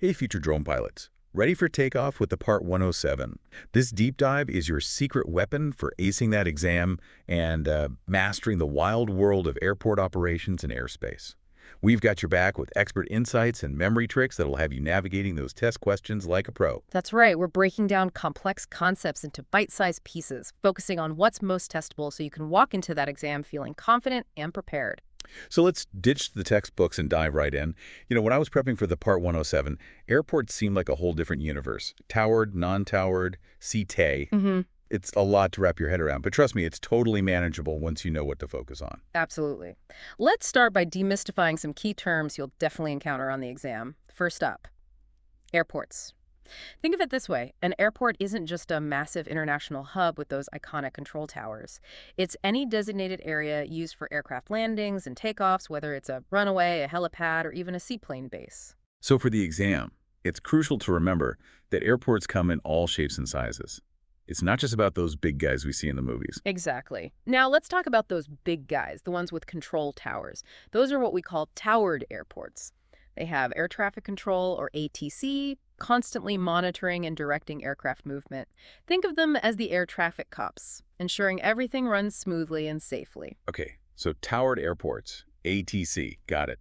Hey, future drone pilots. Ready for takeoff with the Part 107. This deep dive is your secret weapon for acing that exam and mastering the wild world of airport operations and airspace. We've got your back with expert insights and memory tricks that'll have you navigating those test questions like a pro. That's right. We're breaking down complex concepts into bite-sized pieces, focusing on what's most testable so you can walk into that exam feeling confident and prepared. So let's ditch the textbooks and dive right in. When I was prepping for the Part 107, airports seemed like a whole different universe. Towered, non-towered, CTA. It's a lot to wrap your head around, but trust me, it's totally manageable once you know what to focus on. Absolutely. Let's start by demystifying some key terms you'll definitely encounter on the exam. First up, airports. Think of it this way. An airport isn't just a massive international hub with those iconic control towers. It's any designated area used for aircraft landings and takeoffs, whether it's a runway, a helipad, or even a seaplane base. So for the exam, it's crucial to remember that airports come in all shapes and sizes. It's not just about those big guys we see in the movies. Exactly. Now let's talk about those big guys, the ones with control towers. Those are what we call towered airports. They have air traffic control, or ATC, constantly monitoring and directing aircraft movement. Think of them as the air traffic cops, ensuring everything runs smoothly and safely. Okay, so towered airports, ATC, got it.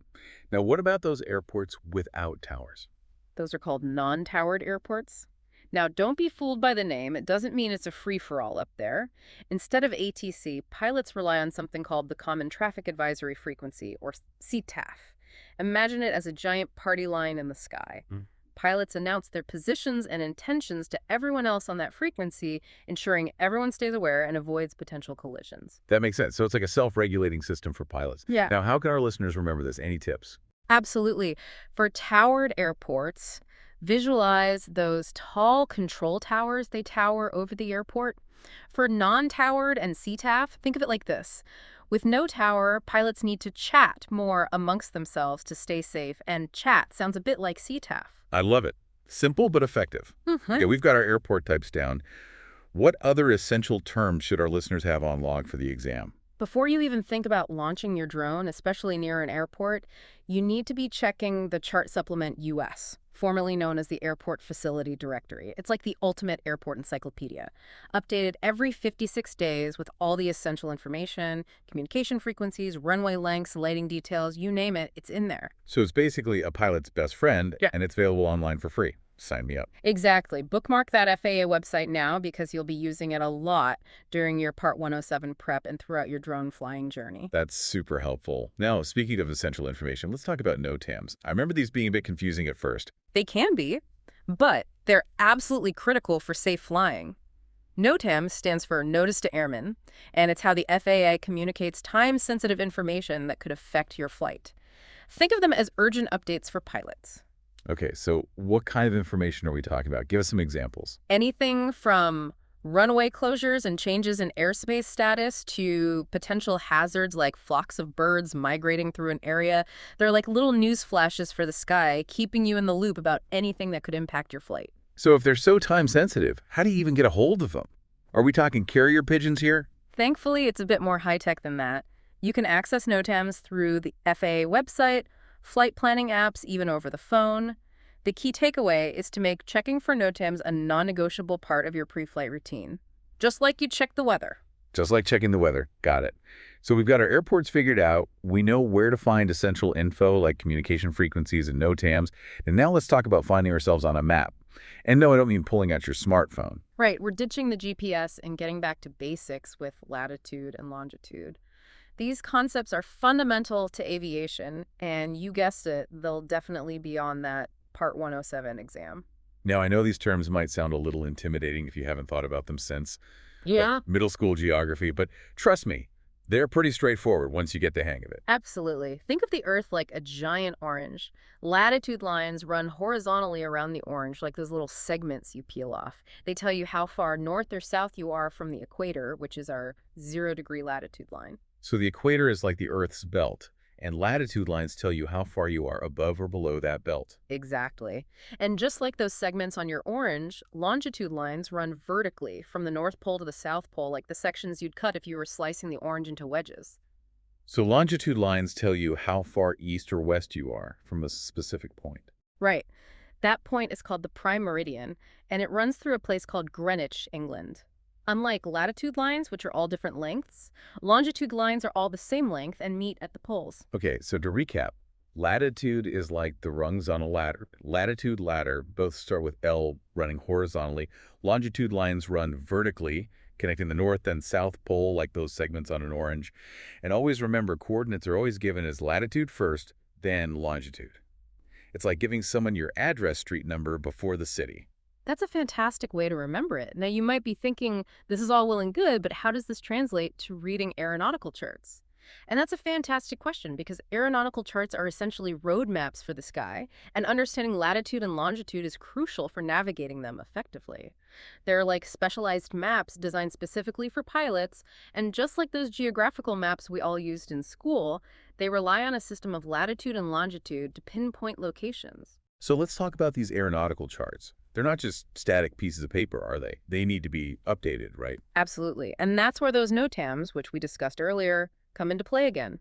Now what about those airports without towers? Those are called non-towered airports. Now, don't be fooled by the name. It doesn't mean it's a free-for-all up there. Instead of ATC, pilots rely on something called the Common Traffic Advisory Frequency, or CTAF. Imagine it as a giant party line in the sky. Pilots announce their positions and intentions to everyone else on that frequency, ensuring everyone stays aware and avoids potential collisions. That makes sense. So it's like a self-regulating system for pilots. Yeah. Now, how can our listeners remember this? Any tips? Absolutely. For towered airports, visualize those tall control towers they tower over the airport. For non-towered and CTAF, think of it like this. With no tower, pilots need to chat more amongst themselves to stay safe, and chat sounds a bit like CTAF. I love it. Simple but effective. Okay, we've got our airport types down. What other essential terms should our listeners have on log for the exam? Before you even think about launching your drone, especially near an airport, you need to be checking the Chart Supplement US, formerly known as the Airport Facility Directory. It's like the ultimate airport encyclopedia, updated every 56 days with all the essential information, communication frequencies, runway lengths, lighting details, you name it, it's in there. So it's basically a pilot's best friend, Yeah. and it's available online for free. Sign me up. Exactly. Bookmark that FAA website now because you'll be using it a lot during your Part 107 prep and throughout your drone flying journey. That's super helpful. Now, speaking of essential information, let's talk about NOTAMs. I remember these being a bit confusing at first. They can be, but they're absolutely critical for safe flying. NOTAM stands for Notice to Airmen, and it's how the FAA communicates time-sensitive information that could affect your flight. Think of them as urgent updates for pilots. Okay, so what kind of information are we talking about? Give us some examples. Anything from runway closures and changes in airspace status to potential hazards like flocks of birds migrating through an area. They're like little news flashes for the sky, keeping you in the loop about anything that could impact your flight. So if they're so time sensitive, how do you even get a hold of them? Are we talking carrier pigeons here? Thankfully, it's a bit more high-tech than that. You can access NOTAMs through the FAA website, flight planning apps, even over the phone. The key takeaway is to make checking for NOTAMs a non-negotiable part of your pre-flight routine, just like you check the weather. Just like checking the weather. Got it. So we've got our airports figured out. We know where to find essential info like communication frequencies and NOTAMs. And now let's talk about finding ourselves on a map. And no, I don't mean pulling out your smartphone. Right, we're ditching the GPS and getting back to basics with latitude and longitude. These concepts are fundamental to aviation, and you guessed it, they'll definitely be on that Part 107 exam. Now, I know these terms might sound a little intimidating if you haven't thought about them since Yeah. middle school geography, but trust me, they're pretty straightforward once you get the hang of it. Absolutely. Think of the Earth like a giant orange. Latitude lines run horizontally around the orange, like those little segments you peel off. They tell you how far north or south you are from the equator, which is our 0-degree latitude line. So the equator is like the Earth's belt, and latitude lines tell you how far you are above or below that belt. Exactly. And just like those segments on your orange, longitude lines run vertically from the North Pole to the South Pole, like the sections you'd cut if you were slicing the orange into wedges. So longitude lines tell you how far east or west you are from a specific point. Right. That point is called the prime meridian, and it runs through a place called Greenwich, England. Unlike latitude lines, which are all different lengths, longitude lines are all the same length and meet at the poles. Okay, so to recap, latitude is like the rungs on a ladder. Latitude, ladder, both start with L running horizontally. Longitude lines run vertically, connecting the north and south pole like those segments on an orange. And always remember, coordinates are always given as latitude first, then longitude. It's like giving someone your address street number before the city. That's a fantastic way to remember it. Now, you might be thinking, this is all well and good, but how does this translate to reading aeronautical charts? And that's a fantastic question because aeronautical charts are essentially road maps for the sky, and understanding latitude and longitude is crucial for navigating them effectively. They're like specialized maps designed specifically for pilots, and just like those geographical maps we all used in school, they rely on a system of latitude and longitude to pinpoint locations. So let's talk about these aeronautical charts. They're not just static pieces of paper, are they? They need to be updated, right? Absolutely. And that's where those NOTAMs, which we discussed earlier, come into play again.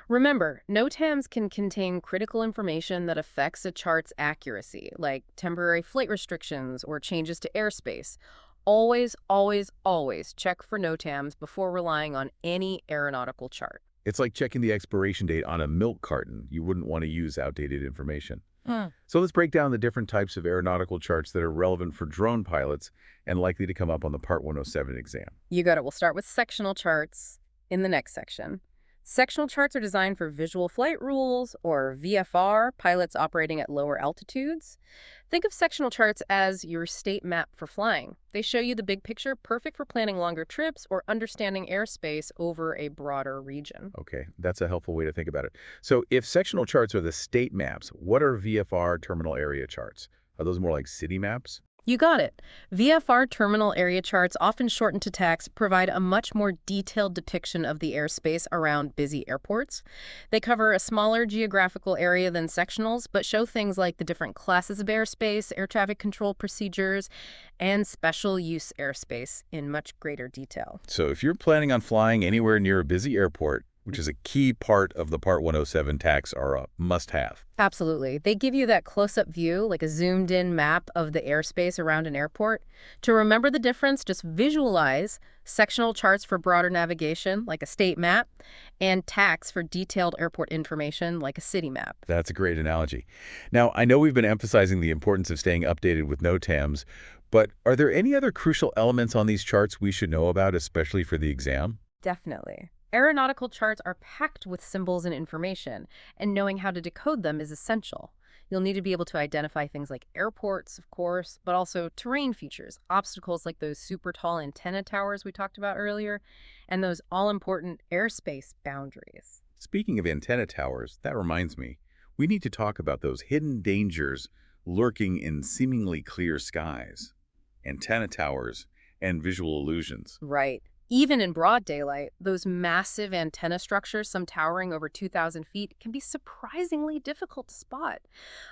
Remember, NOTAMs can contain critical information that affects a chart's accuracy, like temporary flight restrictions or changes to airspace. Always, always, always check for NOTAMs before relying on any aeronautical chart. It's like checking the expiration date on a milk carton. You wouldn't want to use outdated information. Hmm. So let's break down the different types of aeronautical charts that are relevant for drone pilots and likely to come up on the Part 107 exam. You got it. We'll start with sectional charts in the next section. Sectional charts are designed for visual flight rules, or VFR, pilots operating at lower altitudes. Think of sectional charts as your state map for flying. They show you the big picture, perfect for planning longer trips or understanding airspace over a broader region. Okay, that's a helpful way to think about it. So if sectional charts are the state maps, what are VFR terminal area charts? Are those more like city maps? You got it. VFR terminal area charts, often shortened to text, provide a much more detailed depiction of the airspace around busy airports. They cover a smaller geographical area than sectionals, but show things like the different classes of airspace, air traffic control procedures, and special use airspace in much greater detail. So if you're planning on flying anywhere near a busy airport, which is a key part of the Part 107 tax, are a must-have. Absolutely. They give you that close-up view, like a zoomed-in map of the airspace around an airport. To remember the difference, just visualize sectional charts for broader navigation, like a state map, and tax for detailed airport information, like a city map. That's a great analogy. Now, I know we've been emphasizing the importance of staying updated with NOTAMs, but are there any other crucial elements on these charts we should know about, especially for the exam? Definitely. Aeronautical charts are packed with symbols and information, and knowing how to decode them is essential. You'll need to be able to identify things like airports, of course, but also terrain features, obstacles like those super tall antenna towers we talked about earlier, and those all-important airspace boundaries. Speaking of antenna towers, that reminds me, we need to talk about those hidden dangers lurking in seemingly clear skies. Antenna towers and visual illusions. Right. Even in broad daylight, those massive antenna structures, some towering over 2,000 feet, can be surprisingly difficult to spot,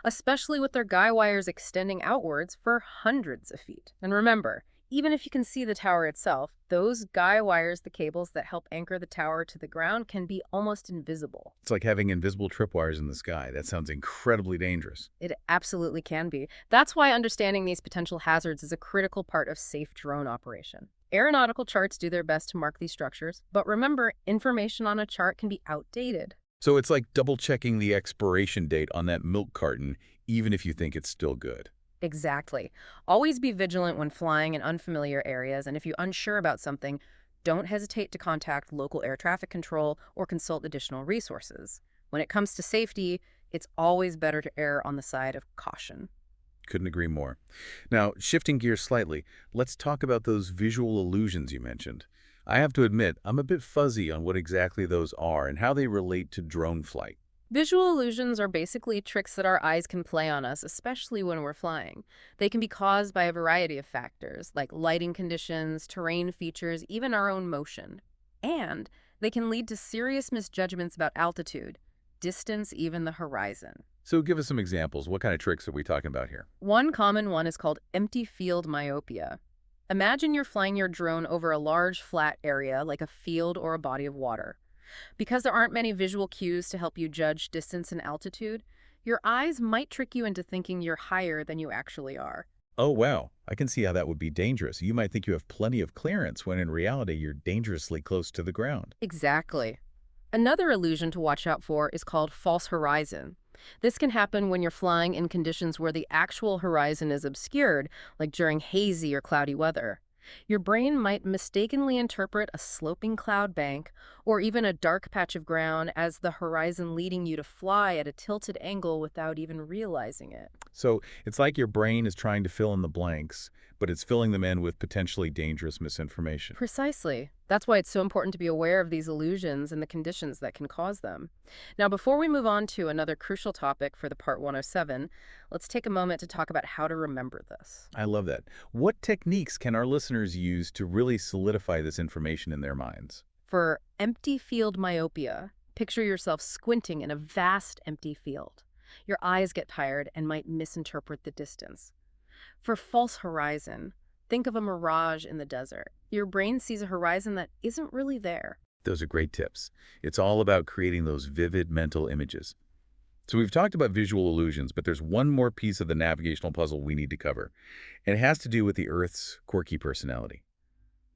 especially with their guy wires extending outwards for hundreds of feet. And remember, even if you can see the tower itself, those guy wires, the cables that help anchor the tower to the ground, can be almost invisible. It's like having invisible tripwires in the sky. That sounds incredibly dangerous. It absolutely can be. That's why understanding these potential hazards is a critical part of safe drone operation. Aeronautical charts do their best to mark these structures, but remember, information on a chart can be outdated. So it's like double-checking the expiration date on that milk carton, even if you think it's still good. Exactly. Always be vigilant when flying in unfamiliar areas, and if you're unsure about something, don't hesitate to contact local air traffic control or consult additional resources. When it comes to safety, it's always better to err on the side of caution. Couldn't agree more. Now, shifting gears slightly, let's talk about those visual illusions you mentioned. I have to admit, I'm a bit fuzzy on what exactly those are and how they relate to drone flight. Visual illusions are basically tricks that our eyes can play on us, especially when we're flying. They can be caused by a variety of factors, like lighting conditions, terrain features, even our own motion. And they can lead to serious misjudgments about altitude, distance, even the horizon. So give us some examples. What kind of tricks are we talking about here? One common one is called empty field myopia. Imagine you're flying your drone over a large flat area like a field or a body of water. Because there aren't many visual cues to help you judge distance and altitude, Your eyes might trick you into thinking you're higher than you actually are. Oh, wow. I can see how that would be dangerous. You might think you have plenty of clearance when in reality you're dangerously close to the ground. Exactly. Another illusion to watch out for is called false horizon. This can happen when you're flying in conditions where the actual horizon is obscured, like during hazy or cloudy weather. Your brain might mistakenly interpret a sloping cloud bank or even a dark patch of ground as the horizon leading you to fly at a tilted angle without even realizing it. So it's like your brain is trying to fill in the blanks, but it's filling them in with potentially dangerous misinformation. Precisely. That's why it's so important to be aware of these illusions and the conditions that can cause them. Now, before we move on to another crucial topic for the Part 107, let's take a moment to talk about how to remember this. I love that. What techniques can our listeners use to really solidify this information in their minds? For empty field myopia, picture yourself squinting in a vast empty field. Your eyes get tired and might misinterpret the distance. For false horizon, think of a mirage in the desert. Your brain sees a horizon that isn't really there. Those are great tips. It's all about creating those vivid mental images. So we've talked about visual illusions, but there's one more piece of the navigational puzzle we need to cover. And it has to do with the Earth's quirky personality.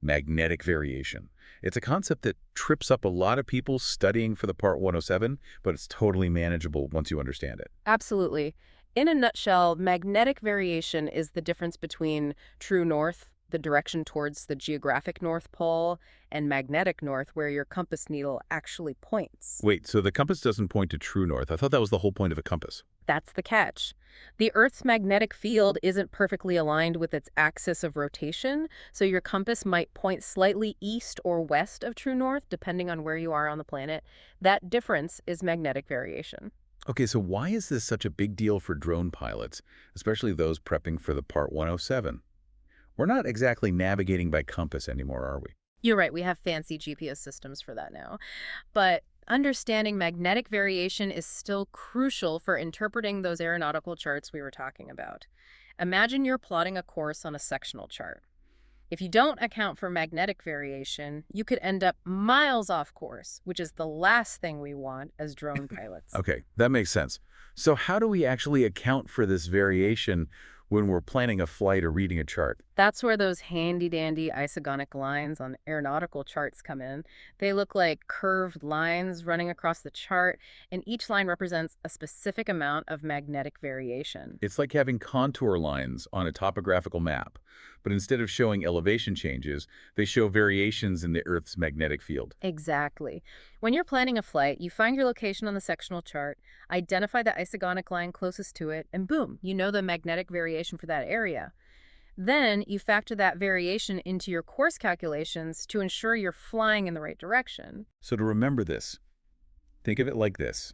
Magnetic variation. It's a concept that trips up a lot of people studying for the Part 107, but it's totally manageable once you understand it. Absolutely. In a nutshell, magnetic variation is the difference between true north, the direction towards the geographic North Pole, and magnetic north, where your compass needle actually points. Wait, so the compass doesn't point to true north. I thought that was the whole point of a compass. That's the catch. The Earth's magnetic field isn't perfectly aligned with its axis of rotation, so your compass might point slightly east or west of true north, depending on where you are on the planet. That difference is magnetic variation. Okay, so why is this such a big deal for drone pilots, especially those prepping for the Part 107? We're not exactly navigating by compass anymore, are we? You're right, we have fancy GPS systems for that now. But understanding magnetic variation is still crucial for interpreting those aeronautical charts we were talking about. Imagine you're plotting a course on a sectional chart. If you don't account for magnetic variation, you could end up miles off course, which is the last thing we want as drone pilots. Okay, that makes sense. So how do we actually account for this variation when we're planning a flight or reading a chart? That's where those handy-dandy isogonic lines on aeronautical charts come in. They look like curved lines running across the chart, and each line represents a specific amount of magnetic variation. It's like having contour lines on a topographical map, but instead of showing elevation changes, they show variations in the Earth's magnetic field. Exactly. When you're planning a flight, you find your location on the sectional chart, identify the isogonic line closest to it, and boom, you know the magnetic variation for that area. Then you factor that variation into your course calculations to ensure you're flying in the right direction. So to remember this, think of it like this.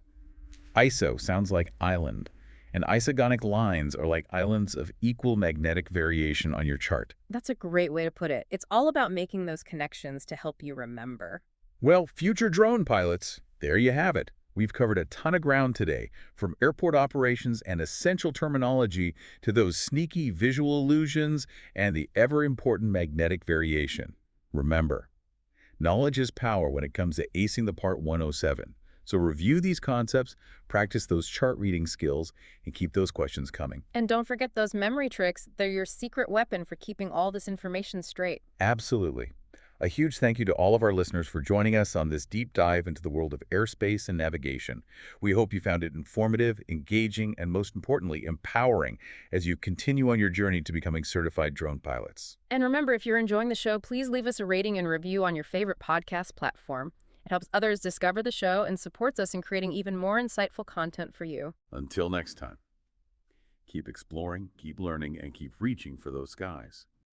ISO sounds like island, and isogonic lines are like islands of equal magnetic variation on your chart. That's a great way to put it. It's all about making those connections to help you remember. Well, future drone pilots, there you have it. We've covered a ton of ground today, from airport operations and essential terminology to those sneaky visual illusions and the ever-important magnetic variation. Remember, knowledge is power when it comes to acing the Part 107. So review these concepts, practice those chart reading skills, and keep those questions coming. And don't forget those memory tricks. They're your secret weapon for keeping all this information straight. Absolutely. A huge thank you to all of our listeners for joining us on this deep dive into the world of airspace and navigation. We hope you found it informative, engaging, and most importantly, empowering as you continue on your journey to becoming certified drone pilots. And remember, if you're enjoying the show, please leave us a rating and review on your favorite podcast platform. It helps others discover the show and supports us in creating even more insightful content for you. Until next time, keep exploring, keep learning, and keep reaching for those skies.